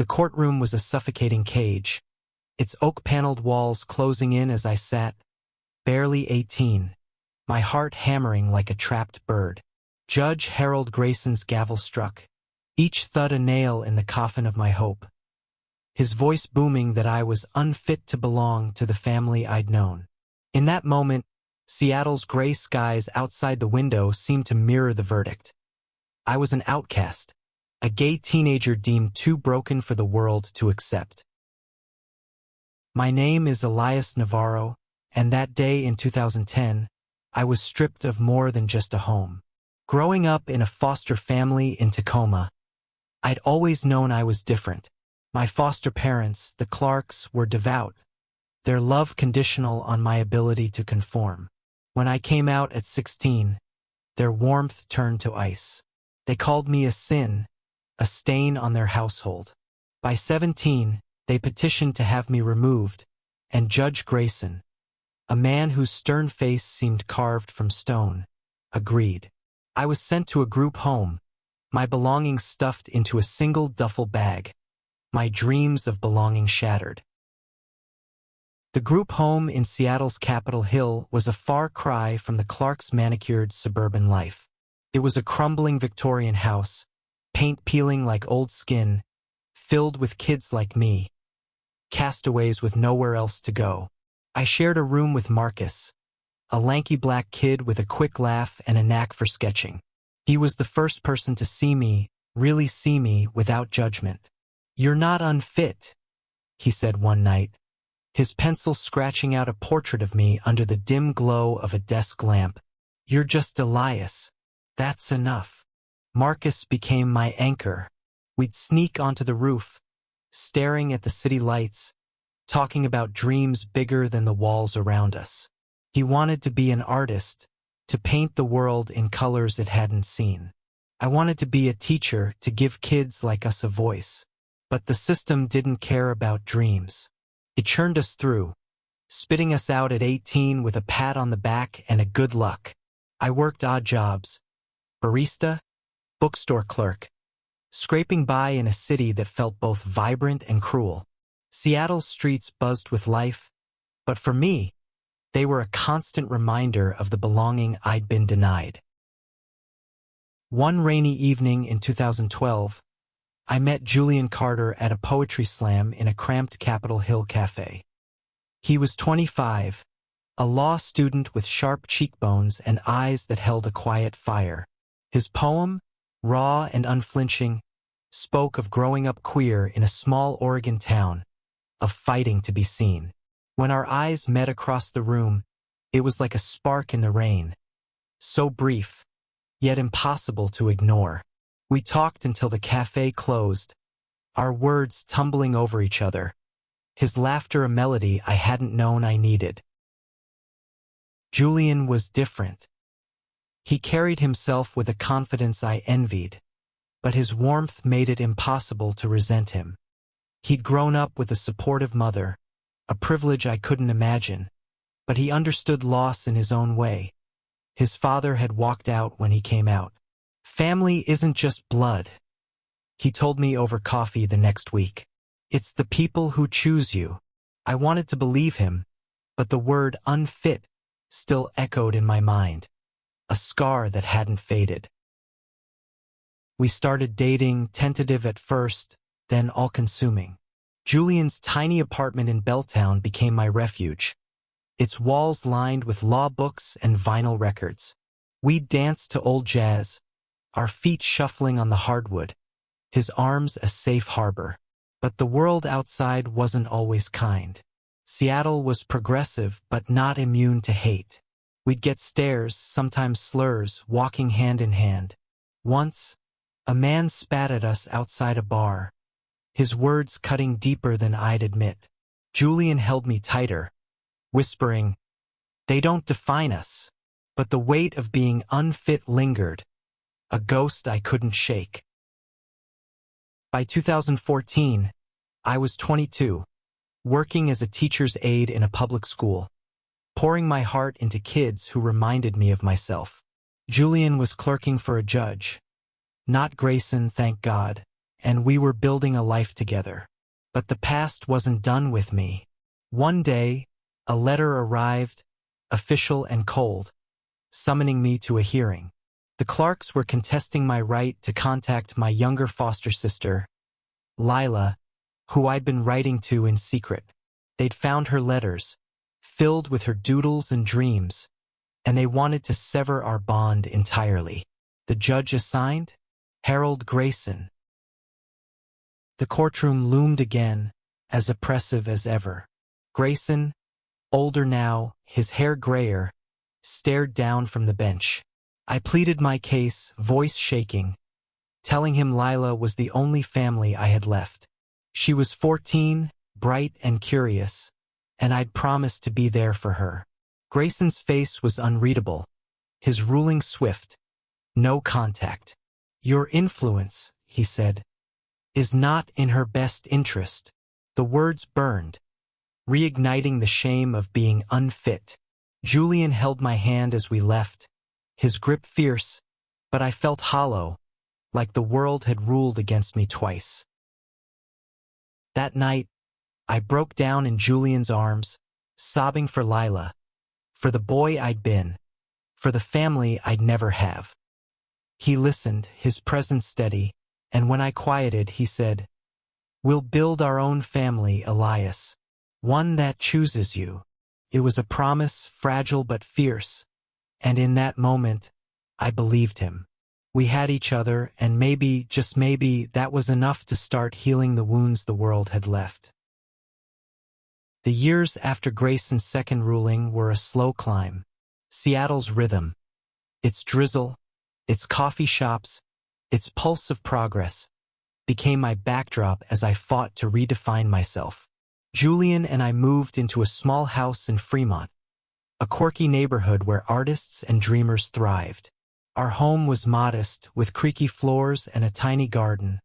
The courtroom was a suffocating cage, its oak-paneled walls closing in as I sat, barely 18, my heart hammering like a trapped bird. Judge Harold Grayson's gavel struck, each thud a nail in the coffin of my hope, his voice booming that I was unfit to belong to the family I'd known. In that moment, Seattle's gray skies outside the window seemed to mirror the verdict. I was an outcast, a gay teenager deemed too broken for the world to accept. My name is Elias Navarro, and that day in 2010, I was stripped of more than just a home. Growing up in a foster family in Tacoma, I'd always known I was different. My foster parents, the Clarks, were devout, their love conditional on my ability to conform. When I came out at 16, their warmth turned to ice. They called me a sin, a stain on their household. By 17, they petitioned to have me removed, and Judge Grayson, a man whose stern face seemed carved from stone, agreed. I was sent to a group home, my belongings stuffed into a single duffel bag, my dreams of belonging shattered. The group home in Seattle's Capitol Hill was a far cry from the Clarks' manicured suburban life. It was a crumbling Victorian house, paint peeling like old skin, filled with kids like me, castaways with nowhere else to go. I shared a room with Marcus, a lanky black kid with a quick laugh and a knack for sketching. He was the first person to see me, really see me, without judgment. "You're not unfit," he said one night, his pencil scratching out a portrait of me under the dim glow of a desk lamp. "You're just Elias. That's enough." Marcus became my anchor. We'd sneak onto the roof, staring at the city lights, talking about dreams bigger than the walls around us. He wanted to be an artist, to paint the world in colors it hadn't seen. I wanted to be a teacher, to give kids like us a voice. But the system didn't care about dreams. It churned us through, spitting us out at 18 with a pat on the back and a good luck. I worked odd jobs, barista, bookstore clerk, scraping by in a city that felt both vibrant and cruel. Seattle's streets buzzed with life, but for me, they were a constant reminder of the belonging I'd been denied. One rainy evening in 2012, I met Julian Carter at a poetry slam in a cramped Capitol Hill cafe. He was 25, a law student with sharp cheekbones and eyes that held a quiet fire. His poem, raw and unflinching, spoke of growing up queer in a small Oregon town, of fighting to be seen. When our eyes met across the room, it was like a spark in the rain, so brief, yet impossible to ignore. We talked until the cafe closed, our words tumbling over each other, his laughter a melody I hadn't known I needed. Julian was different. He carried himself with a confidence I envied, but his warmth made it impossible to resent him. He'd grown up with a supportive mother, a privilege I couldn't imagine, but he understood loss in his own way. His father had walked out when he came out. "Family isn't just blood," he told me over coffee the next week. "It's the people who choose you." I wanted to believe him, but the word unfit still echoed in my mind, a scar that hadn't faded. We started dating, tentative at first, then all-consuming. Julian's tiny apartment in Belltown became my refuge, its walls lined with law books and vinyl records. We'd dance to old jazz, our feet shuffling on the hardwood, his arms a safe harbor. But the world outside wasn't always kind. Seattle was progressive but not immune to hate. We'd get stares, sometimes slurs, walking hand in hand. Once, a man spat at us outside a bar, his words cutting deeper than I'd admit. Julian held me tighter, whispering, "They don't define us." But the weight of being unfit lingered, a ghost I couldn't shake. By 2014, I was 22, working as a teacher's aide in a public school, pouring my heart into kids who reminded me of myself. Julian was clerking for a judge. Not Grayson, thank God, and we were building a life together. But the past wasn't done with me. One day, a letter arrived, official and cold, summoning me to a hearing. The Clarks were contesting my right to contact my younger foster sister, Lila, who I'd been writing to in secret. They'd found her letters, filled with her doodles and dreams, and they wanted to sever our bond entirely. The judge assigned? Harold Grayson. The courtroom loomed again, as oppressive as ever. Grayson, older now, his hair grayer, stared down from the bench. I pleaded my case, voice shaking, telling him Lila was the only family I had left. She was 14, bright and curious, and I'd promised to be there for her. Grayson's face was unreadable, his ruling swift. No contact. Your influence, he said, is not in her best interest. The words burned, reigniting the shame of being unfit. Julian held my hand as we left, his grip fierce, but I felt hollow, like the world had ruled against me twice. That night, I broke down in Julian's arms, sobbing for Lila, for the boy I'd been, for the family I'd never have. He listened, his presence steady, and when I quieted, he said, "We'll build our own family, Elias, one that chooses you." It was a promise, fragile but fierce, and in that moment, I believed him. We had each other, and maybe, just maybe, that was enough to start healing the wounds the world had left. The years after Grayson's second ruling were a slow climb. Seattle's rhythm, its drizzle, its coffee shops, its pulse of progress, became my backdrop as I fought to redefine myself. Julian and I moved into a small house in Fremont, a quirky neighborhood where artists and dreamers thrived. Our home was modest, with creaky floors and a tiny garden,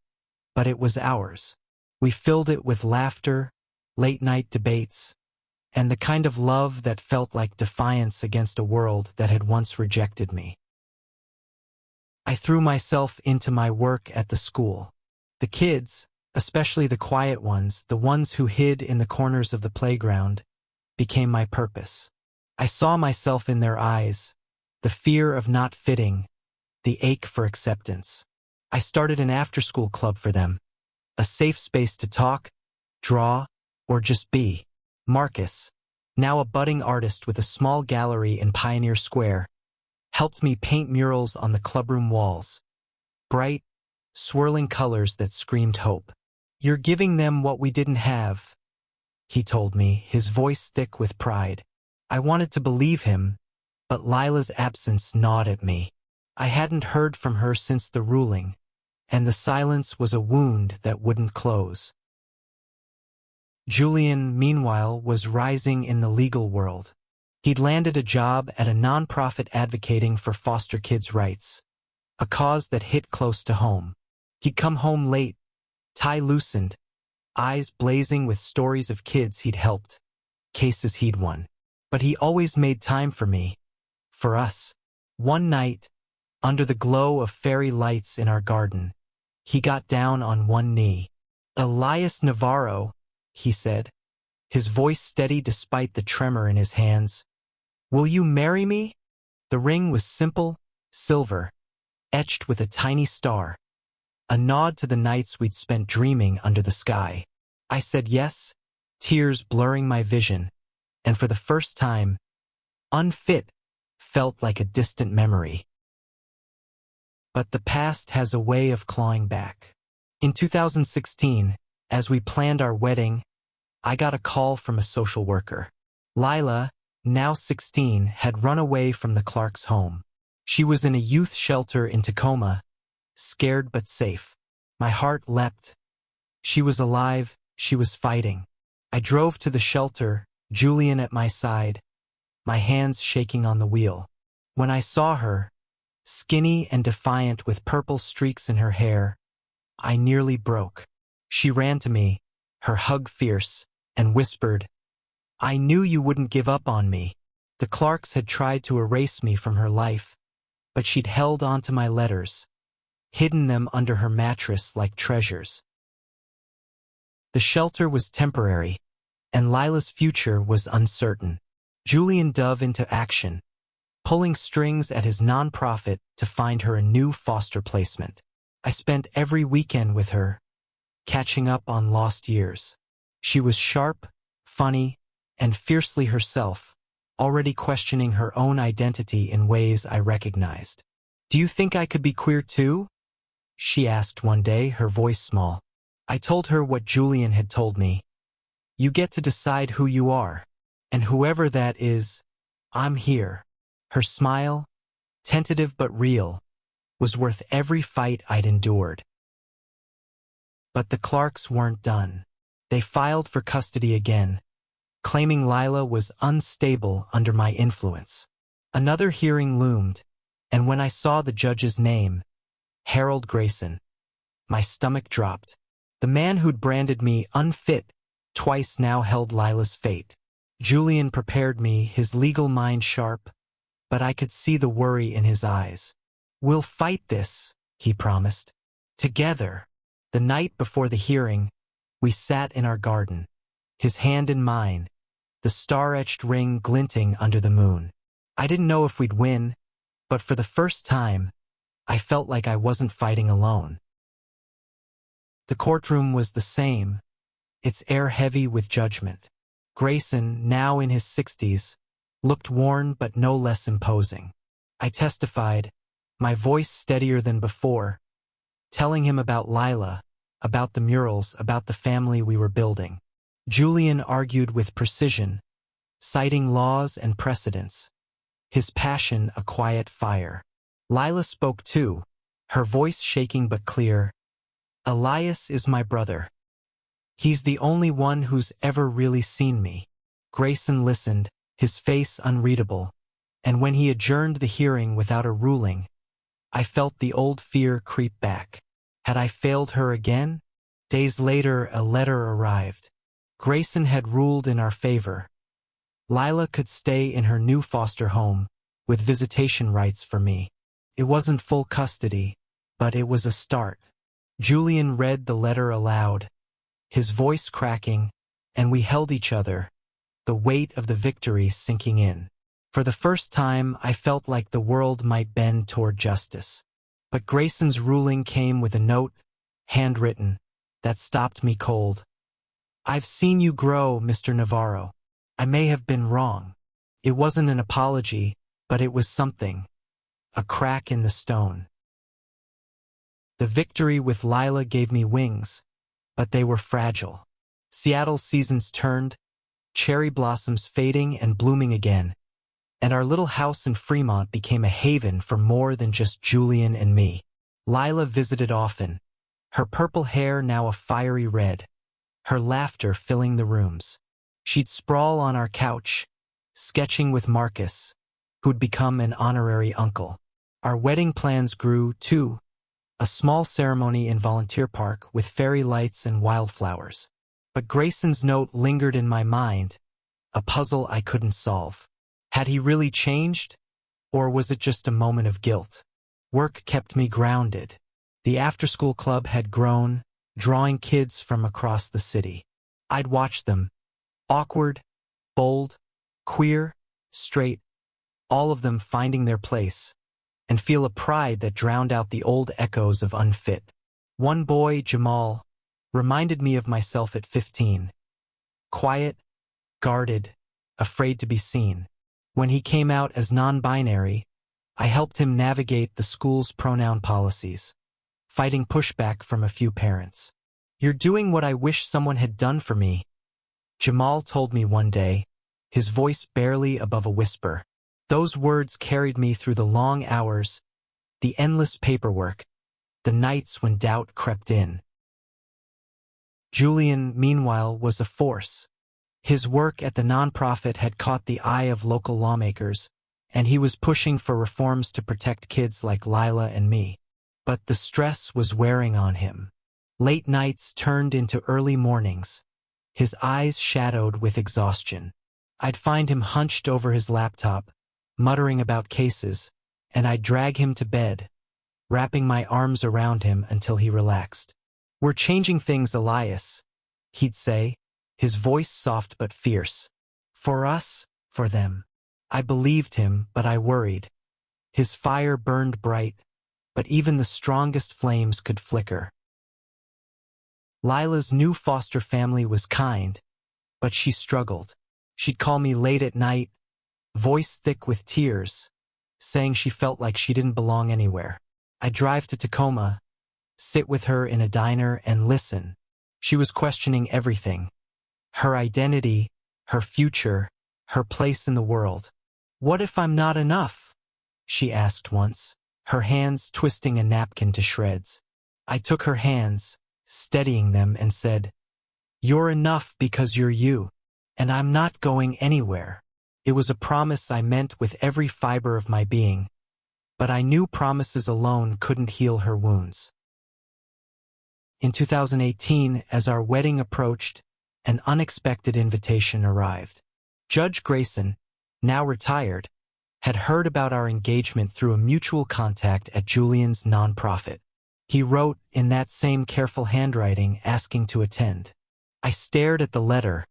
but it was ours. We filled it with laughter, late-night debates, and the kind of love that felt like defiance against a world that had once rejected me. I threw myself into my work at the school. The kids, especially the quiet ones, the ones who hid in the corners of the playground, became my purpose. I saw myself in their eyes, the fear of not fitting, the ache for acceptance. I started an after-school club for them, a safe space to talk, draw, or just be. Marcus, now a budding artist with a small gallery in Pioneer Square, helped me paint murals on the clubroom walls. Bright, swirling colors that screamed hope. "You're giving them what we didn't have," he told me, his voice thick with pride. I wanted to believe him, but Lila's absence gnawed at me. I hadn't heard from her since the ruling, and the silence was a wound that wouldn't close. Julian, meanwhile, was rising in the legal world. He'd landed a job at a nonprofit advocating for foster kids' rights, a cause that hit close to home. He'd come home late, tie loosened, eyes blazing with stories of kids he'd helped, cases he'd won. But he always made time for me, for us. One night, under the glow of fairy lights in our garden, he got down on one knee. "Elias Navarro," he said, his voice steady despite the tremor in his hands. "Will you marry me?" The ring was simple, silver, etched with a tiny star, a nod to the nights we'd spent dreaming under the sky. I said yes, tears blurring my vision, and for the first time, Unfit felt like a distant memory. But the past has a way of clawing back. In 2016, as we planned our wedding, I got a call from a social worker. Lila, now 16, had run away from the Clarks' home. She was in a youth shelter in Tacoma, scared but safe. My heart leapt. She was alive, she was fighting. I drove to the shelter, Julian at my side, my hands shaking on the wheel. When I saw her, skinny and defiant with purple streaks in her hair, I nearly broke. She ran to me, her hug fierce, and whispered, "I knew you wouldn't give up on me." The Clarks had tried to erase me from her life, but she'd held on to my letters, hidden them under her mattress like treasures. The shelter was temporary, and Lila's future was uncertain. Julian dove into action, pulling strings at his nonprofit to find her a new foster placement. I spent every weekend with her, catching up on lost years. She was sharp, funny, and fiercely herself, already questioning her own identity in ways I recognized. "Do you think I could be queer too?" she asked one day, her voice small. I told her what Julian had told me. "You get to decide who you are, and whoever that is, I'm here." Her smile, tentative but real, was worth every fight I'd endured. But the Clarks weren't done. They filed for custody again, claiming Lila was unstable under my influence. Another hearing loomed, and when I saw the judge's name, Harold Grayson, my stomach dropped. The man who'd branded me unfit twice now held Lila's fate. Julian prepared me, his legal mind sharp, but I could see the worry in his eyes. "We'll fight this," he promised. Together. The night before the hearing, we sat in our garden, his hand in mine, the star-etched ring glinting under the moon. I didn't know if we'd win, but for the first time, I felt like I wasn't fighting alone. The courtroom was the same, its air heavy with judgment. Grayson, now in his 60s, looked worn but no less imposing. I testified, my voice steadier than before, telling him about Lila, about the murals, about the family we were building. Julian argued with precision, citing laws and precedents, his passion a quiet fire. Lila spoke too, her voice shaking but clear. "Elias is my brother. He's the only one who's ever really seen me." Grayson listened, his face unreadable, and when he adjourned the hearing without a ruling, I felt the old fear creep back. Had I failed her again? Days later, a letter arrived. Grayson had ruled in our favor. Lila could stay in her new foster home, with visitation rights for me. It wasn't full custody, but it was a start. Julian read the letter aloud, his voice cracking, and we held each other, the weight of the victory sinking in. For the first time, I felt like the world might bend toward justice. But Grayson's ruling came with a note, handwritten, that stopped me cold. "I've seen you grow, Mr. Navarro. I may have been wrong." It wasn't an apology, but it was something. A crack in the stone. The victory with Lila gave me wings, but they were fragile. Seattle's seasons turned, cherry blossoms fading and blooming again, and our little house in Fremont became a haven for more than just Julian and me. Lila visited often, her purple hair now a fiery red, her laughter filling the rooms. She'd sprawl on our couch, sketching with Marcus, who'd become an honorary uncle. Our wedding plans grew, too, a small ceremony in Volunteer Park with fairy lights and wildflowers. But Grayson's note lingered in my mind, a puzzle I couldn't solve. Had he really changed, or was it just a moment of guilt? Work kept me grounded. The after-school club had grown, drawing kids from across the city. I'd watch them, awkward, bold, queer, straight, all of them finding their place, and feel a pride that drowned out the old echoes of Unfit. One boy, Jamal, reminded me of myself at 15. Quiet, guarded, afraid to be seen. When he came out as non-binary, I helped him navigate the school's pronoun policies, fighting pushback from a few parents. "You're doing what I wish someone had done for me," Jamal told me one day, his voice barely above a whisper. Those words carried me through the long hours, the endless paperwork, the nights when doubt crept in. Julian, meanwhile, was a force. His work at the nonprofit had caught the eye of local lawmakers, and he was pushing for reforms to protect kids like Lila and me. But the stress was wearing on him. Late nights turned into early mornings, his eyes shadowed with exhaustion. I'd find him hunched over his laptop, muttering about cases, and I'd drag him to bed, wrapping my arms around him until he relaxed. "We're changing things, Elias," he'd say, his voice soft but fierce. "For us, for them." I believed him, but I worried. His fire burned bright, but even the strongest flames could flicker. Lila's new foster family was kind, but she struggled. She'd call me late at night, voice thick with tears, saying she felt like she didn't belong anywhere. I'd drive to Tacoma, sit with her in a diner and listen. She was questioning everything. Her identity, her future, her place in the world. "What if I'm not enough?" she asked once, her hands twisting a napkin to shreds. I took her hands, steadying them, and said, "You're enough because you're you, and I'm not going anywhere." It was a promise I meant with every fiber of my being, but I knew promises alone couldn't heal her wounds. In 2018, as our wedding approached, an unexpected invitation arrived. Judge Grayson, now retired, had heard about our engagement through a mutual contact at Julian's nonprofit. He wrote in that same careful handwriting asking to attend. I stared at the letter,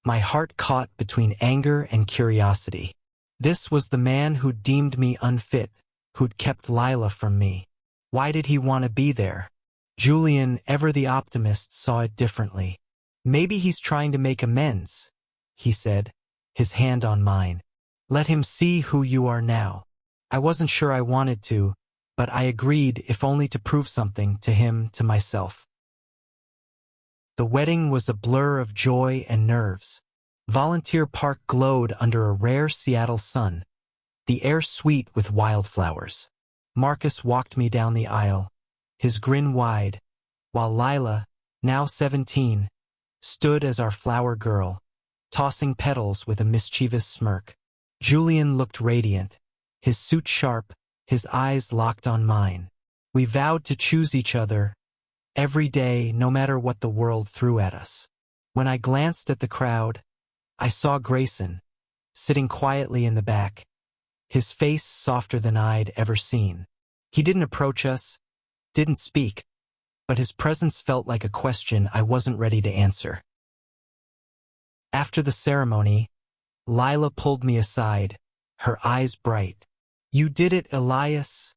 my heart caught between anger and curiosity. This was the man who'd deemed me unfit, who'd kept Lila from me. Why did he want to be there? Julian, ever the optimist, saw it differently. "Maybe he's trying to make amends," he said, his hand on mine. "Let him see who you are now." I wasn't sure I wanted to, but I agreed, if only to prove something to him, to myself. The wedding was a blur of joy and nerves. Volunteer Park glowed under a rare Seattle sun, the air sweet with wildflowers. Marcus walked me down the aisle, his grin wide, while Lila, now 17, stood as our flower girl, tossing petals with a mischievous smirk. Julian looked radiant, his suit sharp, his eyes locked on mine. We vowed to choose each other every day, no matter what the world threw at us. When I glanced at the crowd, I saw Grayson, sitting quietly in the back, his face softer than I'd ever seen. He didn't approach us, didn't speak, but his presence felt like a question I wasn't ready to answer. After the ceremony, Lila pulled me aside, her eyes bright. "You did it, Elias,"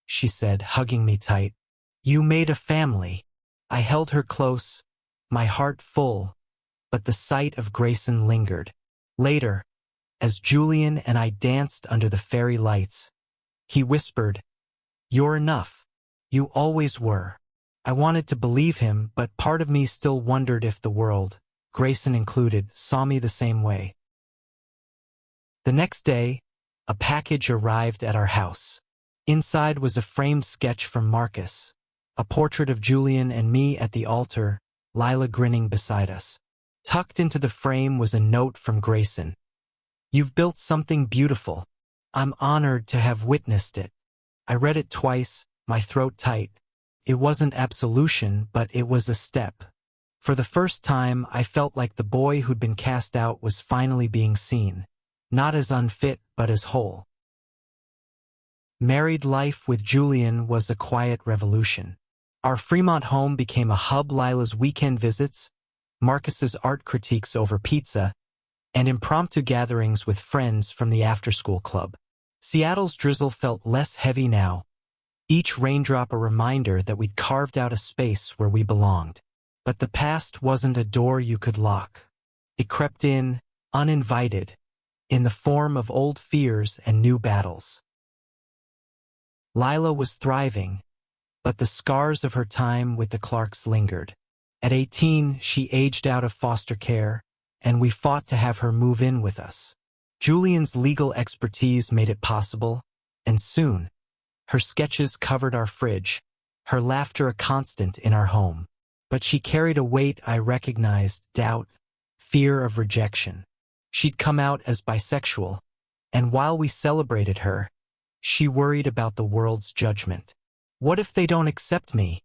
she said, hugging me tight. "You made a family." I held her close, my heart full, but the sight of Grayson lingered. Later, as Julian and I danced under the fairy lights, he whispered, "You're enough. You always were." I wanted to believe him, but part of me still wondered if the world, Grayson included, saw me the same way. The next day, a package arrived at our house. Inside was a framed sketch from Marcus, a portrait of Julian and me at the altar, Lila grinning beside us. Tucked into the frame was a note from Grayson. "You've built something beautiful. I'm honored to have witnessed it." I read it twice, my throat tight. It wasn't absolution, but it was a step. For the first time, I felt like the boy who'd been cast out was finally being seen, not as unfit, but as whole. Married life with Julian was a quiet revolution. Our Fremont home became a hub. Lila's weekend visits, Marcus's art critiques over pizza, and impromptu gatherings with friends from the after-school club. Seattle's drizzle felt less heavy now, each raindrop a reminder that we'd carved out a space where we belonged. But the past wasn't a door you could lock. It crept in, uninvited, in the form of old fears and new battles. Lila was thriving, but the scars of her time with the Clarks lingered. At 18, she aged out of foster care, and we fought to have her move in with us. Julian's legal expertise made it possible, and soon, her sketches covered our fridge, her laughter a constant in our home. But she carried a weight I recognized: doubt, fear of rejection. She'd come out as bisexual, and while we celebrated her, she worried about the world's judgment. "What if they don't accept me?"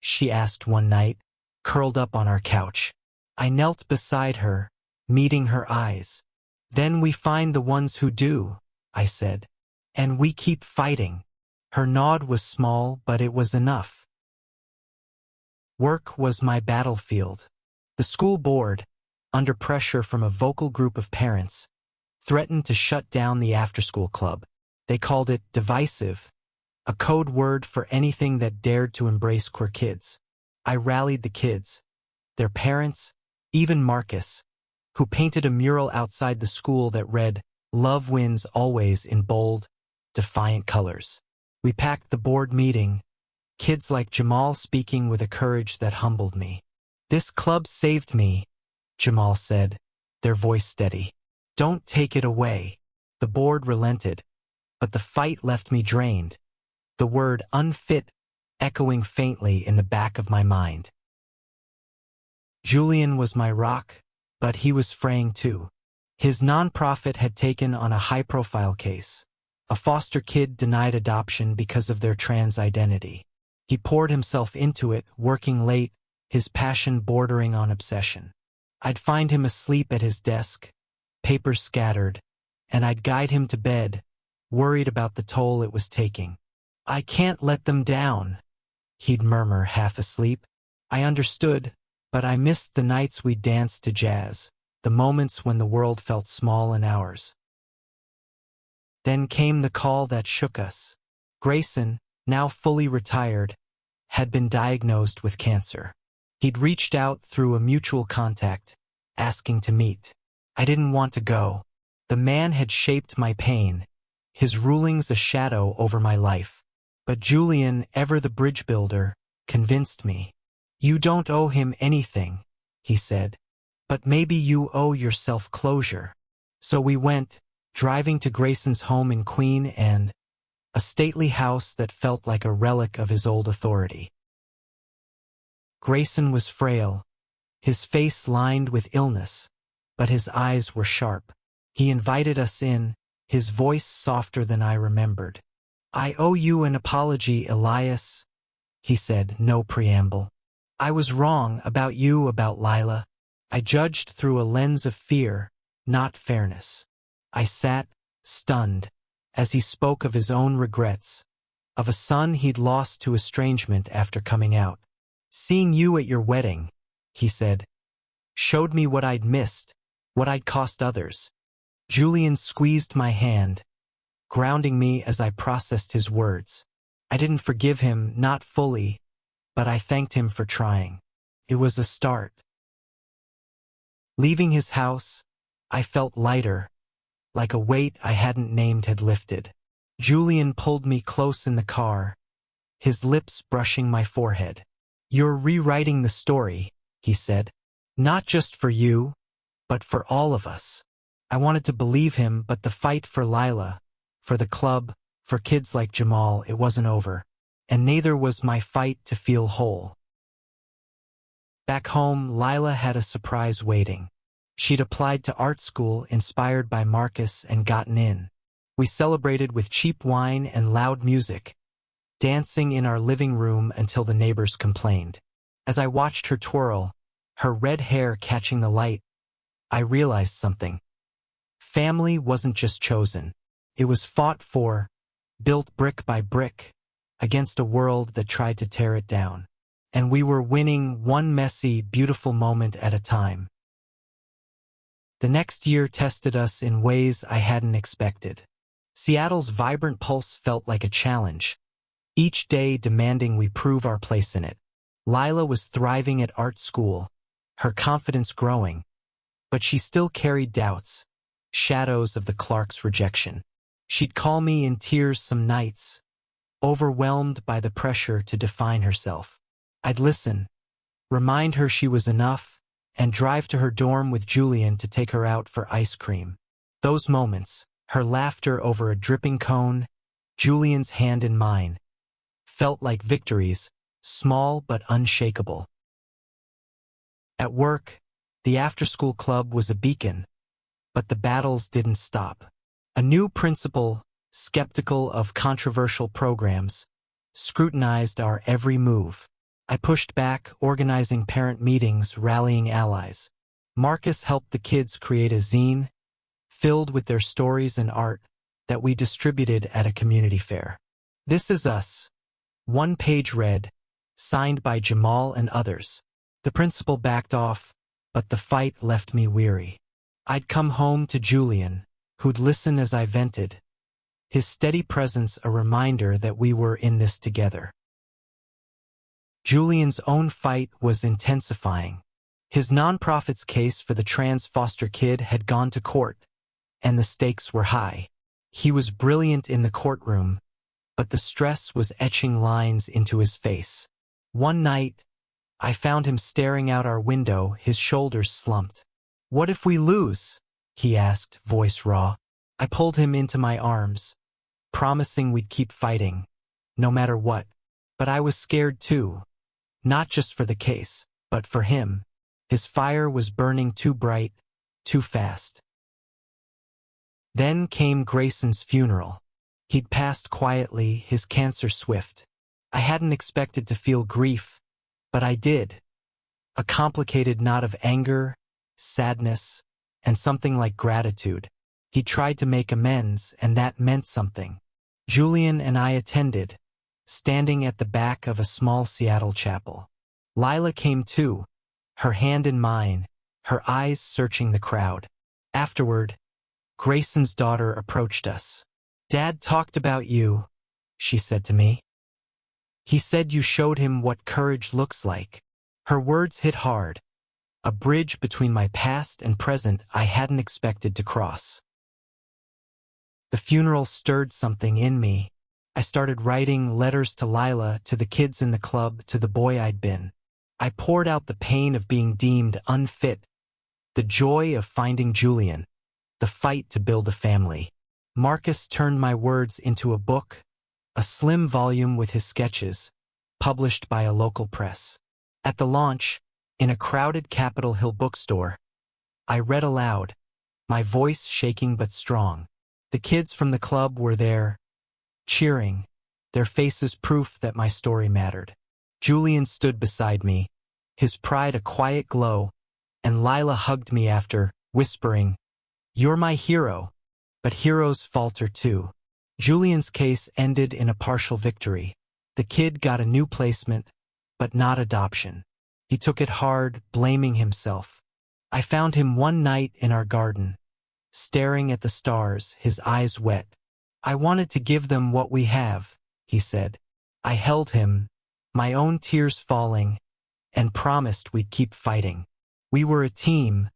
she asked one night, curled up on our couch. I knelt beside her, meeting her eyes. "Then we find the ones who do," I said. "And we keep fighting." Her nod was small, but it was enough. Work was my battlefield. The school board, under pressure from a vocal group of parents, threatened to shut down the after-school club. They called it divisive, a code word for anything that dared to embrace queer kids. I rallied the kids, their parents, even Marcus, who painted a mural outside the school that read, "Love wins always," in bold, defiant colors. We packed the board meeting, kids like Jamal speaking with a courage that humbled me. "This club saved me," Jamal said, their voice steady. "Don't take it away." The board relented, but the fight left me drained, the word unfit echoing faintly in the back of my mind. Julian was my rock, but he was fraying too. His nonprofit had taken on a high-profile case, a foster kid denied adoption because of their trans identity. He poured himself into it, working late, his passion bordering on obsession. I'd find him asleep at his desk, papers scattered, and I'd guide him to bed, worried about the toll it was taking. "I can't let them down," he'd murmur half asleep. I understood, but I missed the nights we danced to jazz, the moments when the world felt small in ours. Then came the call that shook us. Grayson, now fully retired, had been diagnosed with cancer. He'd reached out through a mutual contact, asking to meet. I didn't want to go. The man had shaped my pain, his rulings a shadow over my life. But Julian, ever the bridge builder, convinced me. "You don't owe him anything," he said, "but maybe you owe yourself closure." So we went, driving to Grayson's home in Queen Anne, a stately house that felt like a relic of his old authority. Grayson was frail, his face lined with illness, but his eyes were sharp. He invited us in, his voice softer than I remembered. "I owe you an apology, Elias," he said, no preamble. "I was wrong about you, about Lila. I judged through a lens of fear, not fairness." I sat, stunned, as he spoke of his own regrets, of a son he'd lost to estrangement after coming out. "Seeing you at your wedding," he said, "showed me what I'd missed, what I'd cost others." Julian squeezed my hand, grounding me as I processed his words. I didn't forgive him, not fully, but I thanked him for trying. It was a start. Leaving his house, I felt lighter, like a weight I hadn't named had lifted. Julian pulled me close in the car, his lips brushing my forehead. "You're rewriting the story," he said. "Not just for you, but for all of us." I wanted to believe him, but the fight for Lila, for the club, for kids like Jamal, it wasn't over. And neither was my fight to feel whole. Back home, Lila had a surprise waiting. She'd applied to art school inspired by Marcus and gotten in. We celebrated with cheap wine and loud music, dancing in our living room until the neighbors complained. As I watched her twirl, her red hair catching the light, I realized something. Family wasn't just chosen. It was fought for, built brick by brick, against a world that tried to tear it down. And we were winning one messy, beautiful moment at a time. The next year tested us in ways I hadn't expected. Seattle's vibrant pulse felt like a challenge, each day demanding we prove our place in it. Lila was thriving at art school, her confidence growing, but she still carried doubts, shadows of the Clarks' rejection. She'd call me in tears some nights, overwhelmed by the pressure to define herself. I'd listen, remind her she was enough, and drive to her dorm with Julian to take her out for ice cream. Those moments, her laughter over a dripping cone, Julian's hand in mine, felt like victories, small but unshakable. At work, the after-school club was a beacon, but the battles didn't stop. A new principal, skeptical of controversial programs, scrutinized our every move. I pushed back, organizing parent meetings, rallying allies. Marcus helped the kids create a zine, filled with their stories and art, that we distributed at a community fair. "This is us." One page read, signed by Jamal and others. The principal backed off, but the fight left me weary. I'd come home to Julian, who'd listen as I vented, his steady presence a reminder that we were in this together. Julian's own fight was intensifying. His nonprofit's case for the trans foster kid had gone to court, and the stakes were high. He was brilliant in the courtroom, but the stress was etching lines into his face. One night, I found him staring out our window, his shoulders slumped. "What if we lose?" he asked, voice raw. I pulled him into my arms, promising we'd keep fighting, no matter what. But I was scared too, not just for the case, but for him. His fire was burning too bright, too fast. Then came Grayson's funeral. He'd passed quietly, his cancer swift. I hadn't expected to feel grief, but I did. A complicated knot of anger, sadness, and something like gratitude. He tried to make amends, and that meant something. Julian and I attended, standing at the back of a small Seattle chapel. Lila came too, her hand in mine, her eyes searching the crowd. Afterward, Grayson's daughter approached us. "Dad talked about you," she said to me. "He said you showed him what courage looks like." Her words hit hard, a bridge between my past and present I hadn't expected to cross. The funeral stirred something in me. I started writing letters to Lila, to the kids in the club, to the boy I'd been. I poured out the pain of being deemed unfit, the joy of finding Julian, the fight to build a family. Marcus turned my words into a book, a slim volume with his sketches, published by a local press. At the launch, in a crowded Capitol Hill bookstore, I read aloud, my voice shaking but strong. The kids from the club were there, cheering, their faces proof that my story mattered. Julian stood beside me, his pride a quiet glow, and Lila hugged me after, whispering, "You're my hero." But heroes falter too. Julian's case ended in a partial victory. The kid got a new placement, but not adoption. He took it hard, blaming himself. I found him one night in our garden, staring at the stars, his eyes wet. "I wanted to give them what we have," he said. I held him, my own tears falling, and promised we'd keep fighting. We were a team,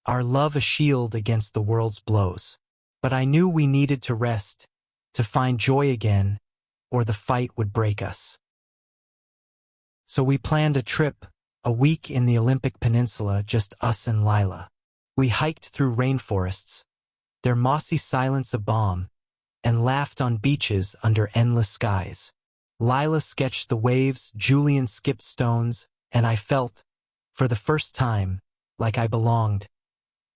our love a shield against the world's blows. But I knew we needed to rest, to find joy again, or the fight would break us. So we planned a trip, a week in the Olympic Peninsula, just us and Lila. We hiked through rainforests, their mossy silence a balm, and laughed on beaches under endless skies. Lila sketched the waves, Julian skipped stones, and I felt, for the first time, like I belonged,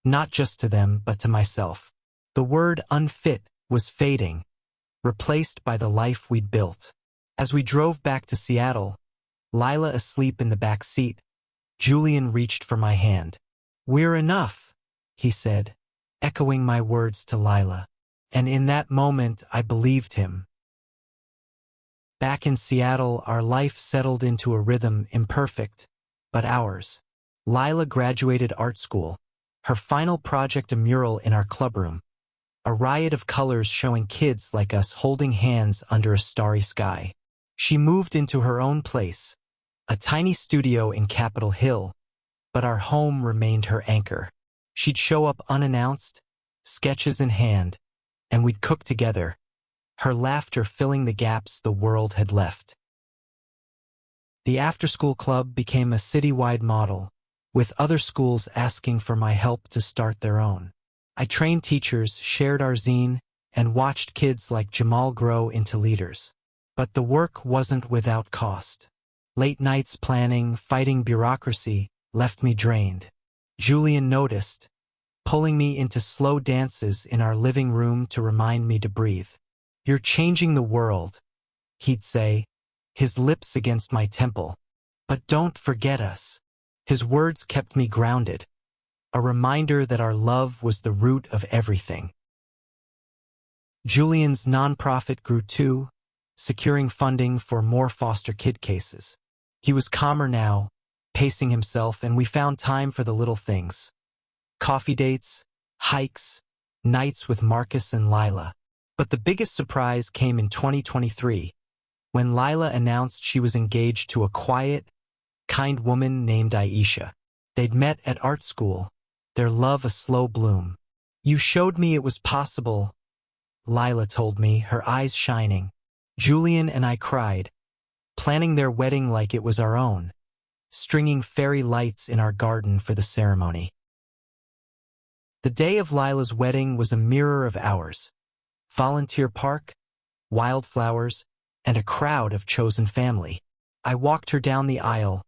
not just to them but to myself. The word unfit was fading, replaced by the life we'd built. As we drove back to Seattle, Lila asleep in the back seat, Julian reached for my hand. "We're enough," he said, echoing my words to Lila. And in that moment, I believed him. Back in Seattle, our life settled into a rhythm imperfect, but ours. Lila graduated art school, her final project a mural in our clubroom. A riot of colors showing kids like us holding hands under a starry sky. She moved into her own place, a tiny studio in Capitol Hill, but our home remained her anchor. She'd show up unannounced, sketches in hand, and we'd cook together, her laughter filling the gaps the world had left. The after-school club became a citywide model, with other schools asking for my help to start their own. I trained teachers, shared our zine, and watched kids like Jamal grow into leaders. But the work wasn't without cost. Late nights planning, fighting bureaucracy, left me drained. Julian noticed, pulling me into slow dances in our living room to remind me to breathe. "You're changing the world," he'd say, his lips against my temple. "But don't forget us." His words kept me grounded, a reminder that our love was the root of everything. Julian's nonprofit grew too, securing funding for more foster kid cases. He was calmer now, pacing himself, and we found time for the little things. Coffee dates, hikes, nights with Marcus and Lila. But the biggest surprise came in 2023, when Lila announced she was engaged to a quiet, kind woman named Aisha. They'd met at art school, their love a slow bloom. "You showed me it was possible," Lila told me, her eyes shining. Julian and I cried, planning their wedding like it was our own, stringing fairy lights in our garden for the ceremony. The day of Lila's wedding was a mirror of ours. Volunteer park, wildflowers, and a crowd of chosen family. I walked her down the aisle,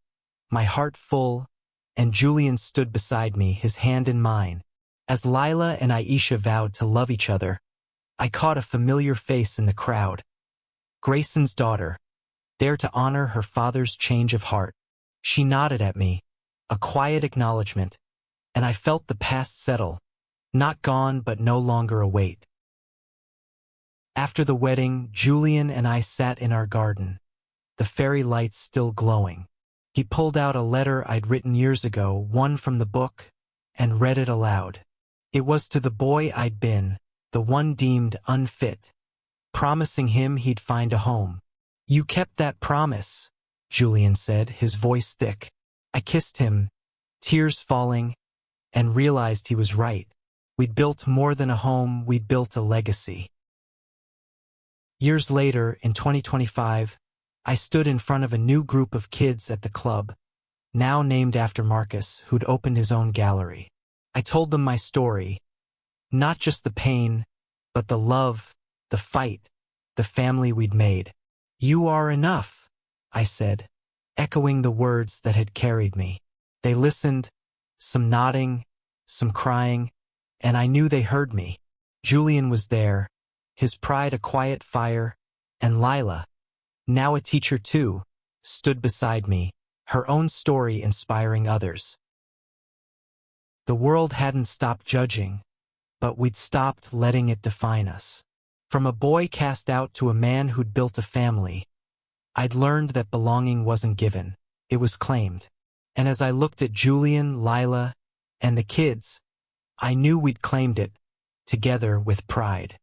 my heart full, and Julian stood beside me, his hand in mine. As Lila and Aisha vowed to love each other, I caught a familiar face in the crowd. Grayson's daughter, there to honor her father's change of heart. She nodded at me, a quiet acknowledgement, and I felt the past settle, not gone but no longer a weight. After the wedding, Julian and I sat in our garden, the fairy lights still glowing. He pulled out a letter I'd written years ago, one from the book, and read it aloud. It was to the boy I'd been, the one deemed unfit, promising him he'd find a home. "You kept that promise," Julian said, his voice thick. I kissed him, tears falling, and realized he was right. We'd built more than a home, we'd built a legacy. Years later, in 2025, I stood in front of a new group of kids at the club, now named after Marcus, who'd opened his own gallery. I told them my story, not just the pain, but the love, the fight, the family we'd made. "You are enough," I said, echoing the words that had carried me. They listened, some nodding, some crying, and I knew they heard me. Julian was there, his pride a quiet fire, and Lila, now a teacher too, stood beside me, her own story inspiring others. The world hadn't stopped judging, but we'd stopped letting it define us. From a boy cast out to a man who'd built a family, I'd learned that belonging wasn't given, it was claimed. And as I looked at Julian, Lila, and the kids, I knew we'd claimed it, together with pride.